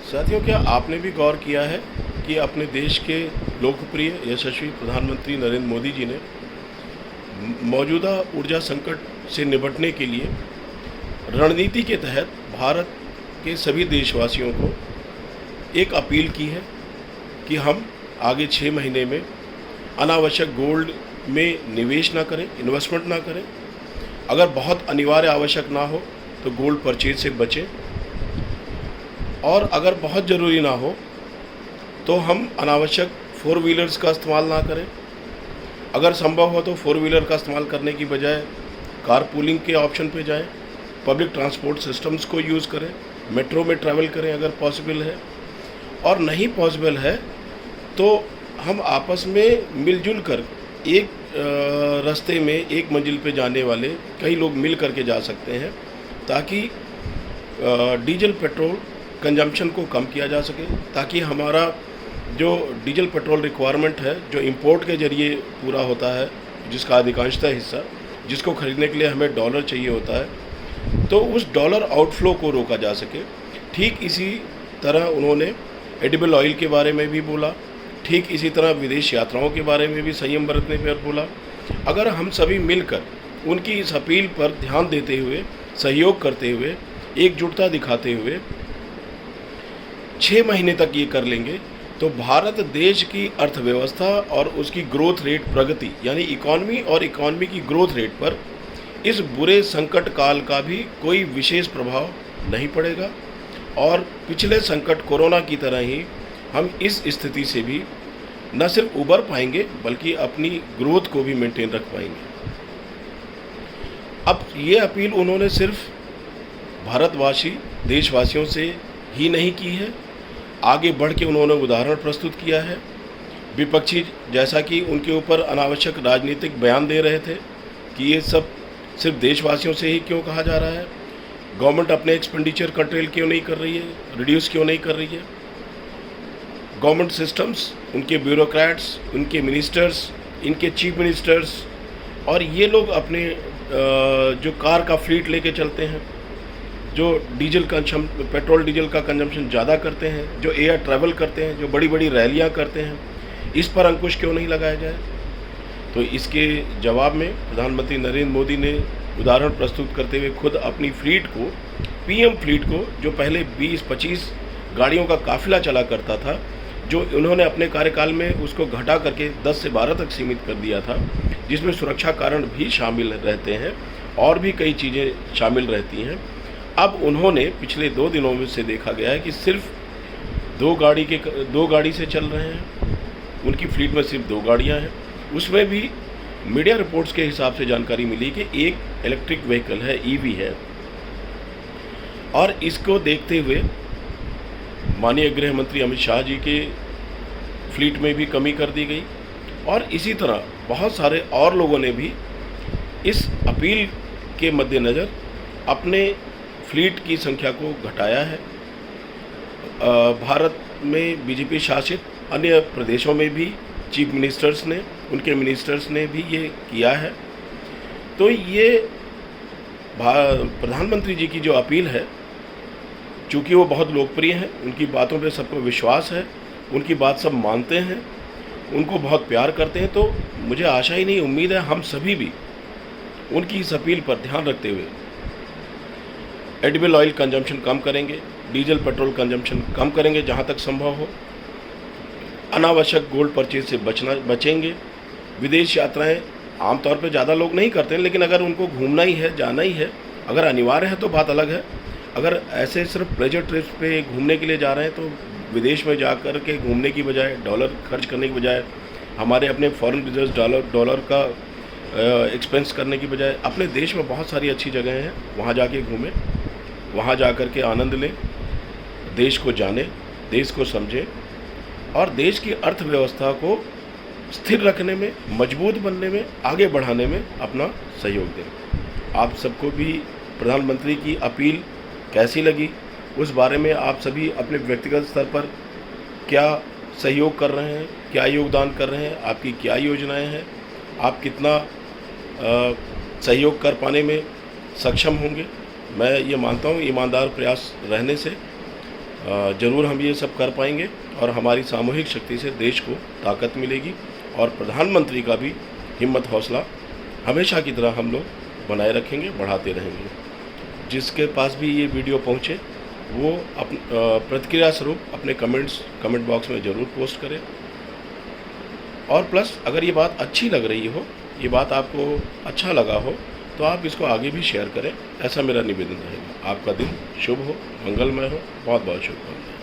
साथियों, क्या आपने भी गौर किया है कि अपने देश के लोकप्रिय यशस्वी प्रधानमंत्री नरेंद्र मोदी जी ने मौजूदा ऊर्जा संकट से निपटने के लिए रणनीति के तहत भारत के सभी देशवासियों को एक अपील की है कि हम आगे 6 महीने में अनावश्यक गोल्ड में निवेश ना करें, इन्वेस्टमेंट ना करें। अगर बहुत अनिवार्य आवश्यक ना हो तो गोल्ड परचेज से बचें, और अगर बहुत ज़रूरी ना हो तो हम अनावश्यक 4 व्हीलर्स का इस्तेमाल ना करें। अगर संभव हो तो 4 व्हीलर का इस्तेमाल करने की बजाय कार पूलिंग के ऑप्शन पे जाएं, पब्लिक ट्रांसपोर्ट सिस्टम्स को यूज़ करें, मेट्रो में ट्रैवल करें अगर पॉसिबल है, और नहीं पॉसिबल है तो हम आपस में मिलजुल कर एक रास्ते में एक मंजिल पे जाने वाले कई लोग मिल करके जा सकते हैं, ताकि डीजल पेट्रोल कंजम्पशन को कम किया जा सके, ताकि हमारा जो डीजल पेट्रोल रिक्वायरमेंट है जो इंपोर्ट के ज़रिए पूरा होता है, जिसका अधिकांशतः हिस्सा जिसको ख़रीदने के लिए हमें डॉलर चाहिए होता है, तो उस डॉलर आउटफ्लो को रोका जा सके। ठीक इसी तरह उन्होंने एडिबल ऑयल के बारे में भी बोला, ठीक इसी तरह विदेश यात्राओं के बारे में भी संयम बरतने पर बोला। अगर हम सभी मिलकर उनकी इस अपील पर ध्यान देते हुए, सहयोग करते हुए, एकजुटता दिखाते हुए 6 महीने तक ये कर लेंगे तो भारत देश की अर्थव्यवस्था और उसकी ग्रोथ रेट, प्रगति यानी इकॉनमी और इकॉनमी की ग्रोथ रेट पर इस बुरे संकट काल का भी कोई विशेष प्रभाव नहीं पड़ेगा, और पिछले संकट कोरोना की तरह ही हम इस स्थिति से भी न सिर्फ उबर पाएंगे बल्कि अपनी ग्रोथ को भी मेंटेन रख पाएंगे। अब ये अपील उन्होंने सिर्फ भारतवासी, देशवासियों से ही नहीं की है, आगे बढ़ के उन्होंने उदाहरण प्रस्तुत किया है। विपक्षी जैसा कि उनके ऊपर अनावश्यक राजनीतिक बयान दे रहे थे कि ये सब सिर्फ देशवासियों से ही क्यों कहा जा रहा है, गवर्नमेंट अपने एक्सपेंडिचर कंट्रोल क्यों नहीं कर रही है, रिड्यूस क्यों नहीं कर रही है। गवर्नमेंट सिस्टम्स, उनके ब्यूरोक्रेट्स, उनके मिनिस्टर्स, इनके चीफ मिनिस्टर्स, और ये लोग अपने जो कार का फ्लीट लेके चलते हैं, जो पेट्रोल डीजल का कंजम्पशन ज़्यादा करते हैं, जो एयर ट्रैवल करते हैं, जो बड़ी बड़ी रैलियां करते हैं, इस पर अंकुश क्यों नहीं लगाया जाए। तो इसके जवाब में प्रधानमंत्री नरेंद्र मोदी ने उदाहरण प्रस्तुत करते हुए खुद अपनी फ्लीट को, पीएम फ्लीट को, जो पहले 20-25 गाड़ियों का काफिला चला करता था, जो उन्होंने अपने कार्यकाल में उसको घटा करके 10 से 12 तक सीमित कर दिया था, जिसमें सुरक्षा कारण भी शामिल रहते हैं और भी कई चीज़ें शामिल रहती हैं। अब उन्होंने पिछले 2 दिनों में से देखा गया है कि सिर्फ 2 गाड़ी से चल रहे हैं, उनकी फ्लीट में सिर्फ 2 गाड़ियां हैं। उसमें भी मीडिया रिपोर्ट्स के हिसाब से जानकारी मिली कि एक इलेक्ट्रिक व्हीकल है, ईवी है, और इसको देखते हुए माननीय गृह मंत्री अमित शाह जी के फ्लीट में भी कमी कर दी गई, और इसी तरह बहुत सारे और लोगों ने भी इस अपील के मद्देनज़र अपने फ्लीट की संख्या को घटाया है। भारत में बीजेपी शासित अन्य प्रदेशों में भी चीफ मिनिस्टर्स ने, उनके मिनिस्टर्स ने भी ये किया है। तो ये प्रधानमंत्री जी की जो अपील है, चूँकि वो बहुत लोकप्रिय हैं, उनकी बातों पे सबको विश्वास है, उनकी बात सब मानते हैं, उनको बहुत प्यार करते हैं, तो मुझे आशा ही नहीं, उम्मीद है हम सभी भी उनकी इस अपील पर ध्यान रखते हुए एडिबल ऑयल कंजम्पशन कम करेंगे, डीजल पेट्रोल कंजम्पशन कम करेंगे जहाँ तक संभव हो, अनावश्यक गोल्ड परचेज से बचेंगे। विदेश यात्राएं आमतौर पर ज़्यादा लोग नहीं करते हैं, लेकिन अगर उनको घूमना ही है, जाना ही है, अगर अनिवार्य है तो बात अलग है। अगर ऐसे सिर्फ प्लेजर ट्रिप्स पे घूमने के लिए जा रहे हैं तो विदेश में जा कर के घूमने की बजाय, डॉलर खर्च करने की बजाय, हमारे अपने फॉरेन बिजनेस डॉलर का एक्सपेंस करने की बजाय अपने देश में बहुत सारी अच्छी जगह हैं, वहाँ जाके घूमें, वहाँ जा कर के आनंद लें, देश को जानें, देश को समझें, और देश की अर्थव्यवस्था को स्थिर रखने में, मजबूत बनने में, आगे बढ़ाने में अपना सहयोग दें। आप सबको भी प्रधानमंत्री की अपील कैसी लगी, उस बारे में आप सभी अपने व्यक्तिगत स्तर पर क्या सहयोग कर रहे हैं, क्या योगदान कर रहे हैं, आपकी क्या योजनाएं हैं, आप कितना सहयोग कर पाने में सक्षम होंगे। मैं ये मानता हूँ ईमानदार प्रयास रहने से ज़रूर हम ये सब कर पाएंगे और हमारी सामूहिक शक्ति से देश को ताकत मिलेगी और प्रधानमंत्री का भी हिम्मत हौसला हमेशा की तरह हम लोग बनाए रखेंगे, बढ़ाते रहेंगे। जिसके पास भी ये वीडियो पहुँचे वो प्रतिक्रिया स्वरूप अपने कमेंट बॉक्स में ज़रूर पोस्ट करें। और प्लस अगर ये बात अच्छी लग रही हो, ये बात आपको अच्छा लगा हो, तो आप इसको आगे भी शेयर करें, ऐसा मेरा निवेदन रहेगा। आपका दिन शुभ हो, मंगलमय हो। बहुत बहुत शुभकामनाएं।